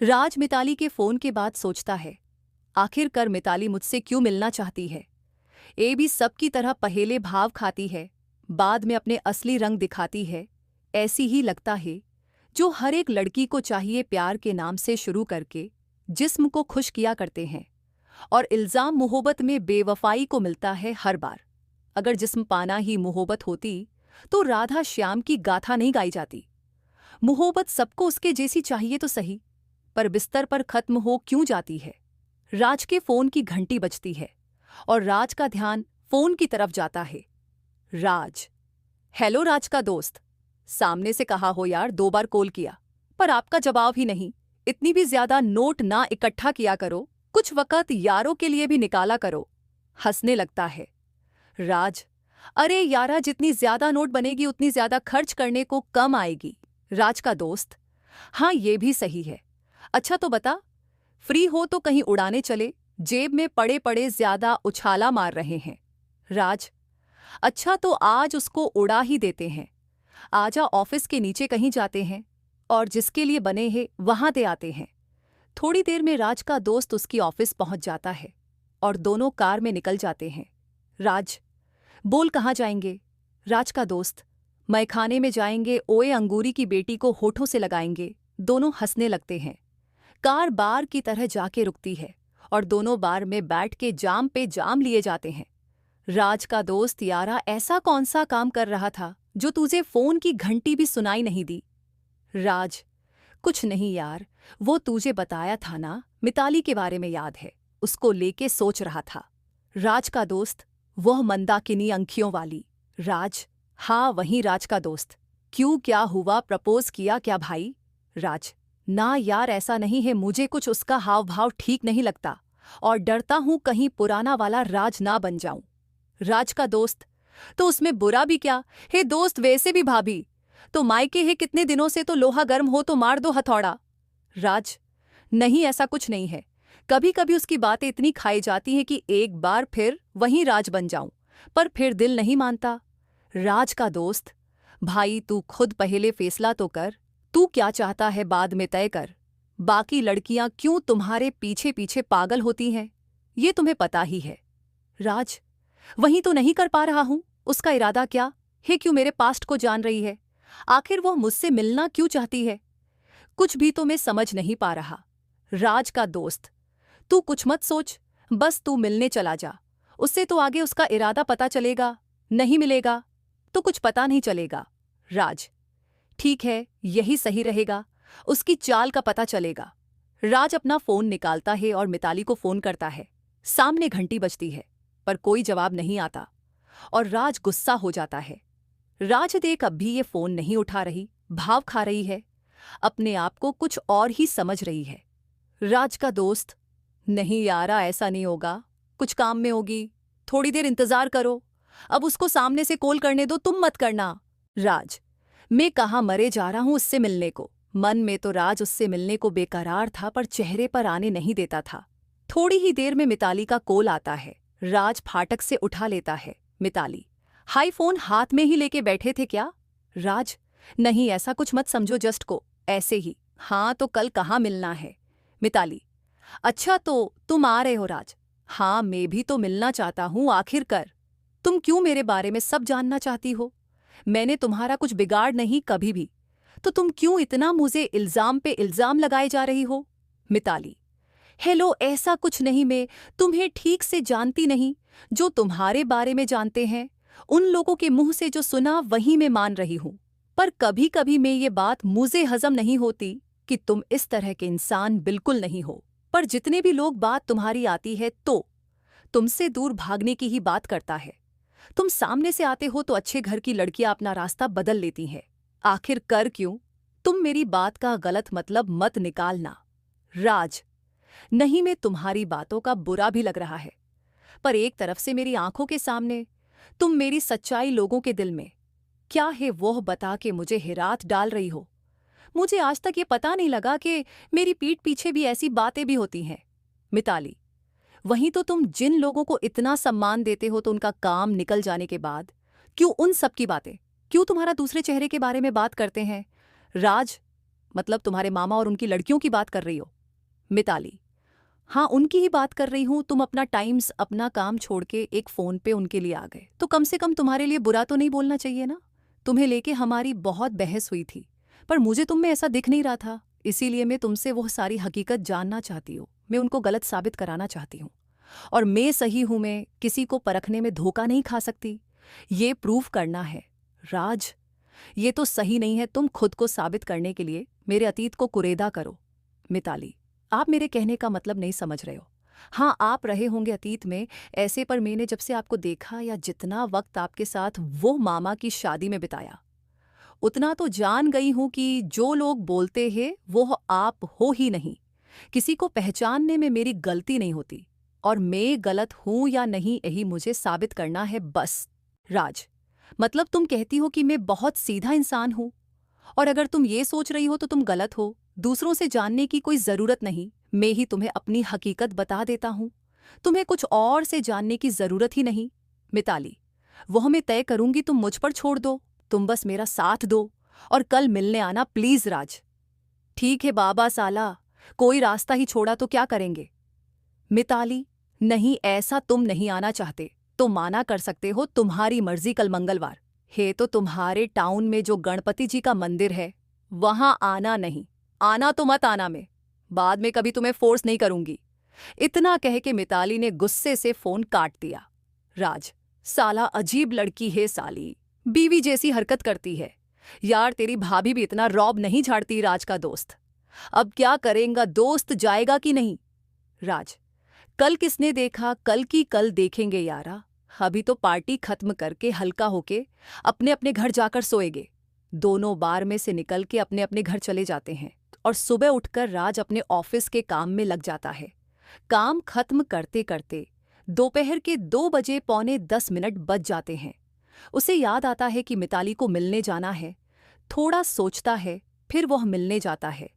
राज मिताली के फोन के बाद सोचता है, आखिरकार मिताली मुझसे क्यों मिलना चाहती है। ये भी सबकी तरह पहेले भाव खाती है, बाद में अपने असली रंग दिखाती है। ऐसी ही लगता है जो हर एक लड़की को चाहिए, प्यार के नाम से शुरू करके जिस्म को खुश किया करते हैं और इल्जाम मोहब्बत में बेवफाई को मिलता है हर बार। अगर जिस्म पाना ही मोहब्बत होती तो राधा श्याम की गाथा नहीं गाई जाती। मोहब्बत सबको उसके जैसी चाहिए तो सही, पर बिस्तर पर खत्म हो क्यों जाती है। राज के फोन की घंटी बजती है और राज का ध्यान फोन की तरफ जाता है। राज। हेलो राज का दोस्त। सामने से कहा हो यार, 2 बार कॉल किया पर आपका जवाब ही नहीं। इतनी भी ज्यादा नोट ना इकट्ठा किया करो, कुछ वक्त यारों के लिए भी निकाला करो। हंसने लगता है राज। अरे यारा, जितनी ज्यादा नोट बनेगी उतनी ज्यादा खर्च करने को कम आएगी। राज का दोस्त। हाँ ये भी सही है। अच्छा तो बता, फ्री हो तो कहीं उड़ाने चले, जेब में पड़े पड़े ज्यादा उछाला मार रहे हैं। राज। अच्छा तो आज उसको उड़ा ही देते हैं। आजा ऑफिस के नीचे कहीं जाते हैं और जिसके लिए बने हैं वहां दे आते हैं। थोड़ी देर में राज का दोस्त उसकी ऑफिस पहुंच जाता है और दोनों कार में निकल जाते हैं। राज। बोल कहाँ जाएंगे। राज का दोस्त। मैखाने में जाएंगे, ओए अंगूरी की बेटी को होठों से लगाएंगे। दोनों हंसने लगते हैं। कार बार की तरह जाके रुकती है और दोनों बार में बैठ के जाम पे जाम लिए जाते हैं। राज का दोस्त। यारा, ऐसा कौन सा काम कर रहा था जो तुझे फोन की घंटी भी सुनाई नहीं दी। राज। कुछ नहीं यार, वो तुझे बताया था ना, मिताली के बारे में याद है, उसको लेके सोच रहा था। राज का दोस्त। वह मंदाकिनी अंखियों वाली। राज। हाँ वहीं राज का दोस्त। क्यों, क्या हुआ, प्रपोज किया क्या भाई। राज। ना यार ऐसा नहीं है, मुझे कुछ उसका हाव भाव ठीक नहीं लगता और डरता हूं कहीं पुराना वाला राज ना बन जाऊं। राज का दोस्त। तो उसमें बुरा भी क्या है दोस्त, वैसे भी भाभी तो मायके है कितने दिनों से, तो लोहा गर्म हो तो मार दो हथौड़ा। राज। नहीं ऐसा कुछ नहीं है, कभी कभी उसकी बातें इतनी खाई जाती हैं कि एक बार फिर वहीं राज बन जाऊं, पर फिर दिल नहीं मानता। राज का दोस्त। भाई तू खुद पहले फैसला तो कर, तू क्या चाहता है बाद में तय कर। बाकी लड़कियां क्यों तुम्हारे पीछे पीछे पागल होती हैं, ये तुम्हें पता ही है। राज। वहीं तो नहीं कर पा रहा हूं, उसका इरादा क्या है, क्यों मेरे पास्ट को जान रही है, आखिर वह मुझसे मिलना क्यों चाहती है, कुछ भी तो मैं समझ नहीं पा रहा। राज का दोस्त। तू कुछ मत सोच, बस तू मिलने चला जा, उससे तो आगे उसका इरादा पता चलेगा, नहीं मिलेगा तो कुछ पता नहीं चलेगा। राज। ठीक है, यही सही रहेगा, उसकी चाल का पता चलेगा। राज अपना फोन निकालता है और मिताली को फोन करता है। सामने घंटी बजती है पर कोई जवाब नहीं आता और राज गुस्सा हो जाता है। राज देख अब भी ये फोन नहीं उठा रही, भाव खा रही है, अपने आप को कुछ और ही समझ रही है। राज का दोस्त। नहीं यारा ऐसा नहीं होगा, कुछ काम में होगी, थोड़ी देर इंतजार करो, अब उसको सामने से कॉल करने दो, तुम मत करना। राज। मैं कहाँ मरे जा रहा हूं उससे मिलने को। मन में तो राज उससे मिलने को बेकरार था पर चेहरे पर आने नहीं देता था। थोड़ी ही देर में मिताली का कॉल आता है। राज फाटक से उठा लेता है। मिताली। हाई, फोन हाथ में ही लेके बैठे थे क्या। राज। नहीं ऐसा कुछ मत समझो, जस्ट को ऐसे ही। हाँ तो कल कहाँ मिलना है। मिताली। अच्छा तो तुम आ रहे हो। राज। हाँ मैं भी तो मिलना चाहता हूँ, आखिरकार तुम क्यों मेरे बारे में सब जानना चाहती हो, मैंने तुम्हारा कुछ बिगाड़ नहीं कभी भी, तो तुम क्यों इतना मुझे इल्जाम पे इल्जाम लगाए जा रही हो। मिताली। हेलो ऐसा कुछ नहीं, मैं तुम्हें ठीक से जानती नहीं, जो तुम्हारे बारे में जानते हैं उन लोगों के मुंह से जो सुना वही मैं मान रही हूं, पर कभी कभी मैं ये बात मुझे हजम नहीं होती कि तुम इस तरह के इंसान बिल्कुल नहीं हो, पर जितने भी लोग बात तुम्हारी आती है तो तुमसे दूर भागने की ही बात करता है। तुम सामने से आते हो तो अच्छे घर की लड़कियां अपना रास्ता बदल लेती हैं, आखिर कर क्यों। तुम मेरी बात का गलत मतलब मत निकालना। राज। नहीं मैं तुम्हारी बातों का बुरा भी लग रहा है, पर एक तरफ से मेरी आंखों के सामने तुम मेरी सच्चाई लोगों के दिल में क्या है वह बता के मुझे हिरात डाल रही हो। मुझे आज तक ये पता नहीं लगा कि मेरी पीठ पीछे भी ऐसी बातें भी होती हैं। मिताली। वहीं तो तुम जिन लोगों को इतना सम्मान देते हो तो उनका काम निकल जाने के बाद क्यों उन सब की बातें, क्यों तुम्हारा दूसरे चेहरे के बारे में बात करते हैं। राज। मतलब तुम्हारे मामा और उनकी लड़कियों की बात कर रही हो? मिताली: हाँ, उनकी ही बात कर रही हूँ। तुम अपना टाइम्स, अपना काम छोड़ के एक फ़ोन पे उनके लिए आ गए, तो कम से कम तुम्हारे लिए बुरा तो नहीं बोलना चाहिए ना? तुम्हें लेके हमारी बहुत बहस हुई थी, पर मुझे तुम में ऐसा दिख नहीं रहा था, इसीलिए मैं तुमसे वो सारी हकीकत जानना चाहती हूँ। मैं उनको गलत साबित कराना चाहती हूँ। और मैं सही हूँ, मैं किसी को परखने में धोखा नहीं खा सकती। ये प्रूव करना है। राज, ये तो सही नहीं है। तुम खुद को साबित करने के लिए मेरे अतीत को कुरेदा करो। मिताली: आप मेरे कहने का मतलब नहीं समझ रहे हो। हाँ, आप रहे होंगे अतीत में ऐसे, पर मैंने जब से आपको देखा या जितना वक्त आपके साथ वो मामा की शादी में बिताया, उतना तो जान गई हूं कि जो लोग बोलते हैं वो आप हो ही नहीं। किसी को पहचानने में मेरी गलती नहीं होती, और मैं गलत हूं या नहीं यही मुझे साबित करना है बस। राज: मतलब तुम कहती हो कि मैं बहुत सीधा इंसान हूं, और अगर तुम ये सोच रही हो तो तुम गलत हो। दूसरों से जानने की कोई जरूरत नहीं, मैं ही तुम्हें अपनी हकीकत बता देता हूं। तुम्हें कुछ और से जानने की जरूरत ही नहीं। मिताली: वह मैं तय करूंगी, तुम मुझ पर छोड़ दो। तुम बस मेरा साथ दो और कल मिलने आना प्लीज। राज: ठीक है बाबा साला, कोई रास्ता ही छोड़ा तो क्या करेंगे? मिताली: नहीं, ऐसा तुम नहीं आना चाहते तो माना कर सकते हो, तुम्हारी मर्जी। कल मंगलवार है तो तुम्हारे टाउन में जो गणपति जी का मंदिर है वहां आना। नहीं आना तो मत आना, मैं बाद में कभी तुम्हें फोर्स नहीं करूंगी। इतना कह के मिताली ने गुस्से से फोन काट दिया। राज: साला अजीब लड़की है साली, बीवी जैसी हरकत करती है। यार, तेरी भाभी भी इतना रौब नहीं झाड़ती। राज का दोस्त: अब क्या करेंगा, दोस्त जाएगा कि नहीं? राज: कल किसने देखा, कल की कल देखेंगे यारा। अभी तो पार्टी खत्म करके हल्का होके अपने अपने घर जाकर सोएंगे। दोनों बार में से निकल के अपने अपने घर चले जाते हैं, और सुबह उठकर राज अपने ऑफिस के काम में लग जाता है। काम खत्म करते करते दोपहर के 2 बजे पौने 10 मिनट बज जाते हैं। उसे याद आता है कि मिताली को मिलने जाना है। थोड़ा सोचता है, फिर वह मिलने जाता है।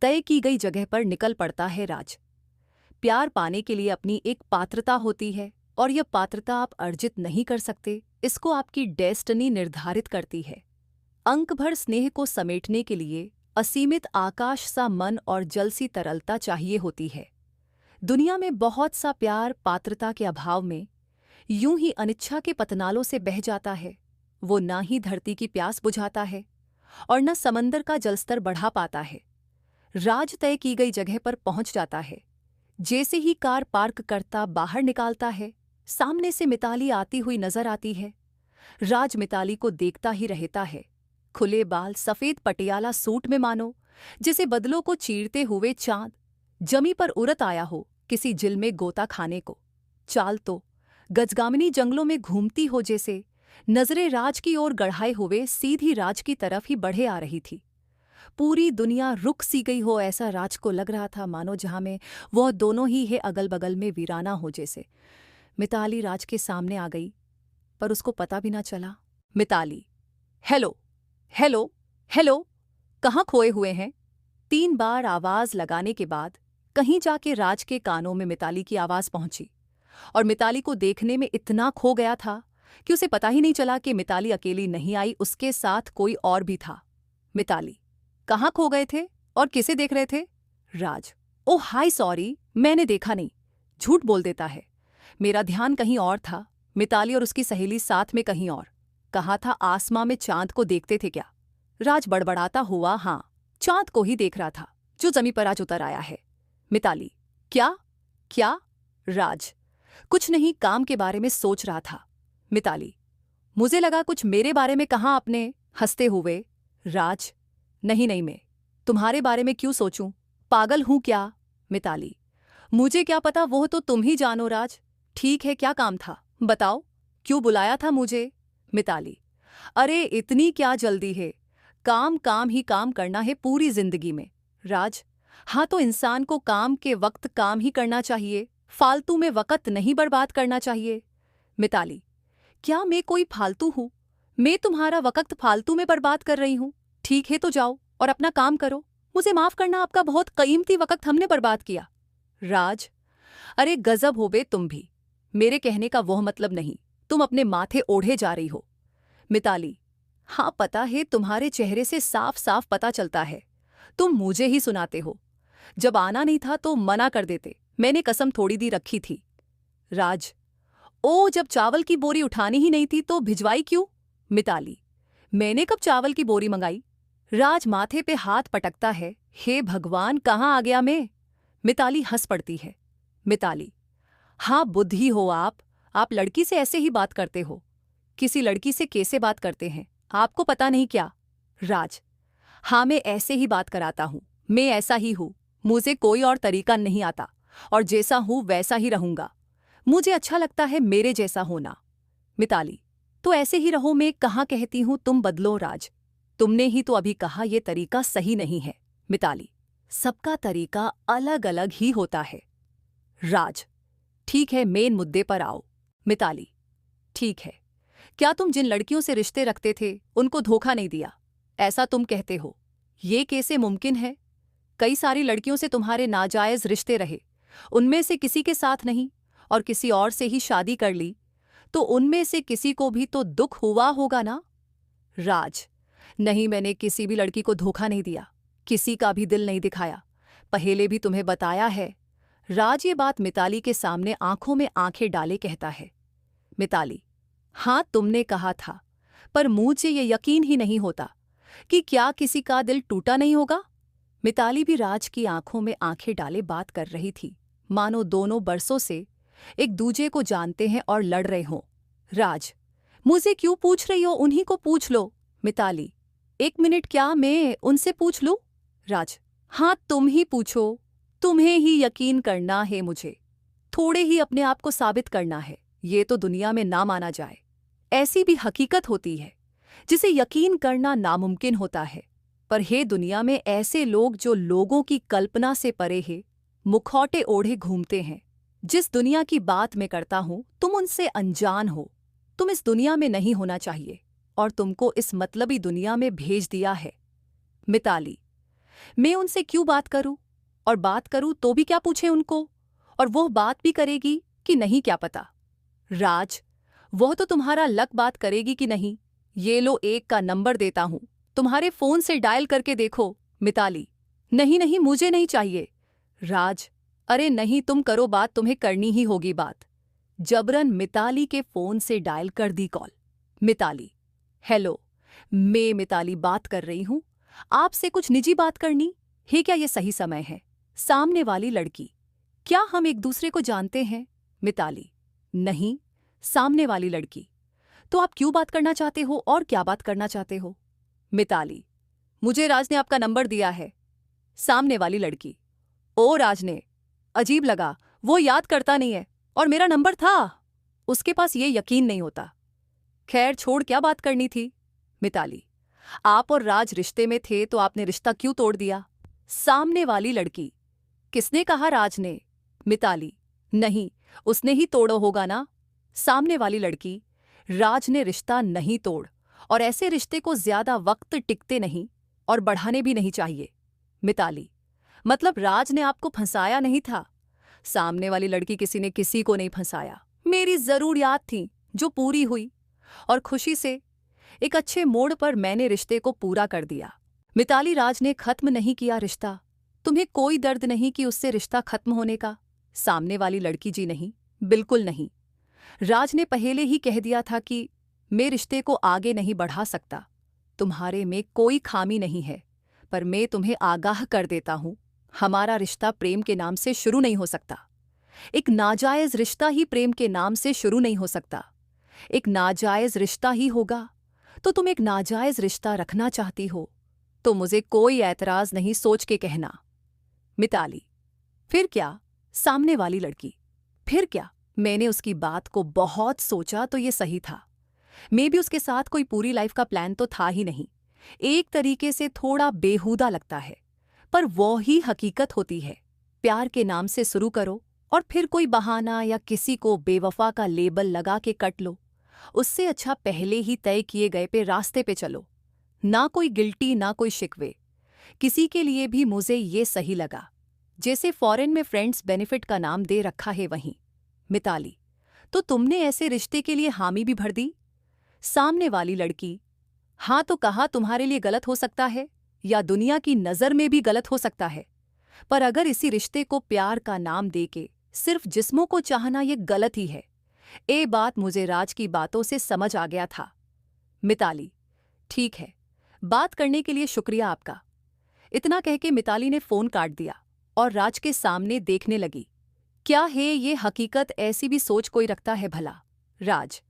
तय की गई जगह पर निकल पड़ता है राज। प्यार पाने के लिए अपनी एक पात्रता होती है, और यह पात्रता आप अर्जित नहीं कर सकते। इसको आपकी डेस्टिनी निर्धारित करती है। अंक भर स्नेह को समेटने के लिए असीमित आकाश सा मन और जल सी तरलता चाहिए होती है। दुनिया में बहुत सा प्यार पात्रता के अभाव में यूं ही अनिच्छा के पतनालों से बह जाता है। वो ना ही धरती की प्यास बुझाता है और न समंदर का जलस्तर बढ़ा पाता है। राज तय की गई जगह पर पहुंच जाता है। जैसे ही कार पार्क करता बाहर निकालता है, सामने से मिताली आती हुई नजर आती है। राज मिताली को देखता ही रहता है। खुले बाल, सफेद पटियाला सूट में, मानो जिसे बदलों को चीरते हुए चांद जमी पर उड़त आया हो किसी जिल में गोता खाने को। चाल तो गजगामिनी जंगलों में घूमती हो, जैसे नजरें राज की ओर गढ़ाए हुए सीधी राज की तरफ ही बढ़े आ रही थी। पूरी दुनिया रुक सी गई हो, ऐसा राज को लग रहा था, मानो जहां में वह दोनों ही है अगल बगल में वीराना हो जैसे। मिताली राज के सामने आ गई, पर उसको पता भी ना चला। मिताली: हेलो हेलो हेलो, कहाँ खोए हुए हैं? 3 बार आवाज लगाने के बाद कहीं जाके राज के कानों में मिताली की आवाज पहुंची, और मिताली को देखने में इतना खो गया था कि उसे पता ही नहीं चला कि मिताली अकेली नहीं आई, उसके साथ कोई और भी था। मिताली: कहाँ खो गए थे और किसे देख रहे थे? राज: ओह हाय, सॉरी, मैंने देखा नहीं। झूठ बोल देता है, मेरा ध्यान कहीं और था। मिताली और उसकी सहेली साथ में कहीं और। कहा था आसमां में चांद को देखते थे क्या? राज बड़बड़ाता हुआ हाँ, चांद को ही देख रहा था जो जमीन पर आज उतर आया है। मिताली: क्या क्या? राज: कुछ नहीं, काम के बारे में सोच रहा था। मिताली: मुझे लगा कुछ मेरे बारे में कहा आपने, हंसते हुए। राज: नहीं नहीं, मैं तुम्हारे बारे में क्यों सोचूं, पागल हूं क्या? मिताली: मुझे क्या पता, वो तो तुम ही जानो। राज: ठीक है, क्या काम था बताओ, क्यों बुलाया था मुझे? मिताली: अरे इतनी क्या जल्दी है, काम काम ही काम करना है पूरी जिंदगी में। राज: हाँ, तो इंसान को काम के वक्त काम ही करना चाहिए, फालतू में वक्त नहीं बर्बाद करना चाहिए। मिताली: क्या मैं कोई फालतू हूं? मैं तुम्हारा वक्त फालतू में बर्बाद कर रही हूं? ठीक है, तो जाओ और अपना काम करो। मुझे माफ करना, आपका बहुत कीमती वक्त हमने बर्बाद किया। राज: अरे गजब हो बे तुम भी, मेरे कहने का वह मतलब नहीं, तुम अपने माथे ओढ़े जा रही हो। मिताली: हाँ पता है, तुम्हारे चेहरे से साफ साफ पता चलता है, तुम मुझे ही सुनाते हो। जब आना नहीं था तो मना कर देते, मैंने कसम थोड़ी दी रखी थी। राज, ओ जब चावल की बोरी उठानी ही नहीं थी तो भिजवाई क्यों? मिताली, मैंने कब चावल की बोरी मंगाई? राज माथे पे हाथ पटकता है, हे भगवान कहाँ आ गया मैं? मिताली हंस पड़ती है। मिताली, हाँ बुद्धि हो आप लड़की से ऐसे ही बात करते हो। किसी लड़की से कैसे बात करते हैं आपको पता नहीं क्या? राज, हाँ मैं ऐसे ही बात कराता हूँ, मैं ऐसा ही हूँ, मुझे कोई और तरीका नहीं आता और जैसा हूँ वैसा ही रहूंगा। मुझे अच्छा लगता है मेरे जैसा होना। मिताली, तो ऐसे ही रहो, मैं कहाँ कहती हूँ तुम बदलो। राज, तुमने ही तो अभी कहा यह तरीका सही नहीं है। मिताली, सबका तरीका अलग अलग ही होता है। राज, ठीक है मेन मुद्दे पर आओ। मिताली, ठीक है, क्या तुम जिन लड़कियों से रिश्ते रखते थे उनको धोखा नहीं दिया, ऐसा तुम कहते हो? ये कैसे मुमकिन है? कई सारी लड़कियों से तुम्हारे नाजायज रिश्ते रहे, उनमें से किसी के साथ नहीं और किसी और से ही शादी कर ली, तो उनमें से किसी को भी तो दुख हुआ होगा ना? राज, नहीं मैंने किसी भी लड़की को धोखा नहीं दिया, किसी का भी दिल नहीं दिखाया, पहले भी तुम्हें बताया है। राज ये बात मिताली के सामने आंखों में आंखें डाले कहता है। मिताली, हाँ तुमने कहा था, पर मुझे ये यकीन ही नहीं होता कि क्या किसी का दिल टूटा नहीं होगा? मिताली भी राज की आंखों में आंखें डाले बात कर रही थी, मानो दोनों बरसों से एक दूजे को जानते हैं और लड़ रहे हों। राज, मुझे क्यों पूछ रही हो, उन्हीं को पूछ लो। मिताली, एक मिनट, क्या मैं उनसे पूछ लूं? राज, हाँ तुम ही पूछो, तुम्हें ही यकीन करना है, मुझे थोड़े ही अपने आप को साबित करना है, ये तो दुनिया में ना माना जाए। ऐसी भी हकीकत होती है जिसे यकीन करना नामुमकिन होता है, पर हे दुनिया में ऐसे लोग जो लोगों की कल्पना से परे है, मुखौटे ओढ़े घूमते हैं। जिस दुनिया की बात मैं करता हूं तुम उनसे अनजान हो, तुम इस दुनिया में नहीं होना चाहिए और तुमको इस मतलबी दुनिया में भेज दिया है। मिताली, मैं उनसे क्यों बात करूं, और बात करूं तो भी क्या पूछे उनको, और वो बात भी करेगी कि नहीं क्या पता। राज, वह तो तुम्हारा लक बात करेगी कि नहीं, ये लो एक का नंबर देता हूं, तुम्हारे फोन से डायल करके देखो। मिताली, नहीं नहीं मुझे नहीं चाहिए। राज, अरे नहीं तुम करो बात, तुम्हें करनी ही होगी बात। जबरन मिताली के फोन से डायल कर दी कॉल। मिताली, हेलो, मैं मिताली बात कर रही हूं, आपसे कुछ निजी बात करनी है, क्या ये सही समय है? सामने वाली लड़की, क्या हम एक दूसरे को जानते हैं? मिताली, नहीं। सामने वाली लड़की, तो आप क्यों बात करना चाहते हो और क्या बात करना चाहते हो? मिताली, मुझे राज ने आपका नंबर दिया है। सामने वाली लड़की, ओ राज ने, अजीब लगा, वो याद करता नहीं है और मेरा नंबर था उसके पास, ये यकीन नहीं होता। खैर छोड़, क्या बात करनी थी? मिताली, आप और राज रिश्ते में थे तो आपने रिश्ता क्यों तोड़ दिया? सामने वाली लड़की, किसने कहा राज ने? मिताली, नहीं, उसने ही तोड़ो होगा ना। सामने वाली लड़की, राज ने रिश्ता नहीं तोड़, और ऐसे रिश्ते को ज्यादा वक्त टिकते नहीं और बढ़ाने भी नहीं चाहिए। मिताली, मतलब राज ने आपको फंसाया नहीं था? सामने वाली लड़की, किसी ने किसी को नहीं फंसाया, मेरी जरूरियात थी जो पूरी हुई और खुशी से एक अच्छे मोड़ पर मैंने रिश्ते को पूरा कर दिया। मिताली, राज ने खत्म नहीं किया रिश्ता, तुम्हें कोई दर्द नहीं कि उससे रिश्ता खत्म होने का? सामने वाली लड़की, जी नहीं, बिल्कुल नहीं। राज ने पहले ही कह दिया था कि मैं रिश्ते को आगे नहीं बढ़ा सकता। तुम्हारे में कोई खामी नहीं है, पर मैं तुम्हें आगाह कर देता हूं, हमारा रिश्ता प्रेम के नाम से शुरू नहीं हो सकता। एक नाजायज रिश्ता ही प्रेम के नाम से शुरू नहीं हो सकता। एक नाजायज रिश्ता ही होगा तो तुम एक नाजायज रिश्ता रखना चाहती हो तो मुझे कोई ऐतराज नहीं, सोच के कहना। मिताली, फिर क्या? सामने वाली लड़की, फिर क्या? मैंने उसकी बात को बहुत सोचा तो ये सही था। मैं भी उसके साथ कोई पूरी लाइफ का प्लान तो था ही नहीं। एक तरीके से थोड़ा बेहुदा लगता है, पर वो ही हकीकत होती है। प्यार के नाम से शुरू करो और फिर कोई बहाना या किसी को बेवफा का लेबल लगा के कट लो। उससे अच्छा पहले ही तय किए गए पे रास्ते पे चलो। ना कोई गिल्टी, ना कोई शिकवे। किसी के लिए भी मुझे ये सही लगा, जैसे फॉरेन में फ्रेंड्स बेनिफिट का नाम दे रखा है वहीं। मिताली, तो तुमने ऐसे रिश्ते के लिए हामी भी भर दी? सामने वाली लड़की, हाँ तो कहा तुम्हारे लिए गलत हो सकता है? या दुनिया की नज़र में भी गलत हो सकता है, पर अगर इसी रिश्ते को प्यार का नाम देके सिर्फ जिस्मों को चाहना ये गलत ही है। ये बात मुझे राज की बातों से समझ आ गया था। मिताली, ठीक है, बात करने के लिए शुक्रिया आपका। इतना कह के मिताली ने फोन काट दिया और राज के सामने देखने लगी। क्या है ये हकीकत, ऐसी भी सोच कोई रखता है भला? राज,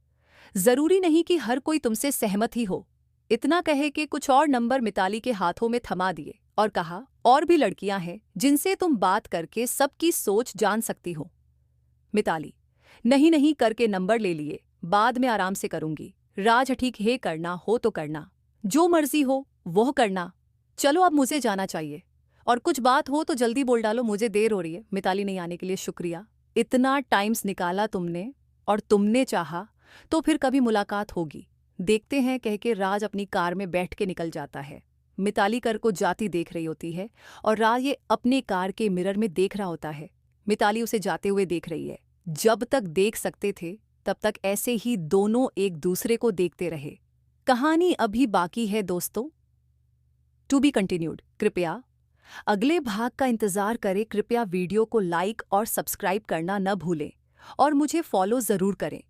जरूरी नहीं कि हर कोई तुमसे सहमत ही हो। इतना कहे कि कुछ और नंबर मिताली के हाथों में थमा दिए और कहा, और भी लड़कियां हैं जिनसे तुम बात करके सबकी सोच जान सकती हो। मिताली, नहीं नहीं करके नंबर ले लिए, बाद में आराम से करूंगी। राज, ठीक है, करना हो तो करना, जो मर्जी हो वो करना। चलो अब मुझे जाना चाहिए, और कुछ बात हो तो जल्दी बोल डालो, मुझे देर हो रही है। मिताली, नहीं आने के लिए शुक्रिया। इतना टाइम्स निकाला तुमने और तुमने चाहा तो फिर कभी मुलाकात होगी, देखते हैं, कह के राज अपनी कार में बैठ के निकल जाता है। मिताली कर को जाती देख रही होती है और राज ये अपने कार के मिरर में देख रहा होता है। मिताली उसे जाते हुए देख रही है। जब तक देख सकते थे तब तक ऐसे ही दोनों एक दूसरे को देखते रहे। कहानी अभी बाकी है दोस्तों, टू बी कंटिन्यूड। कृपया अगले भाग का इंतजार करें। कृपया वीडियो को लाइक और सब्सक्राइब करना न भूलें और मुझे फॉलो जरूर करें।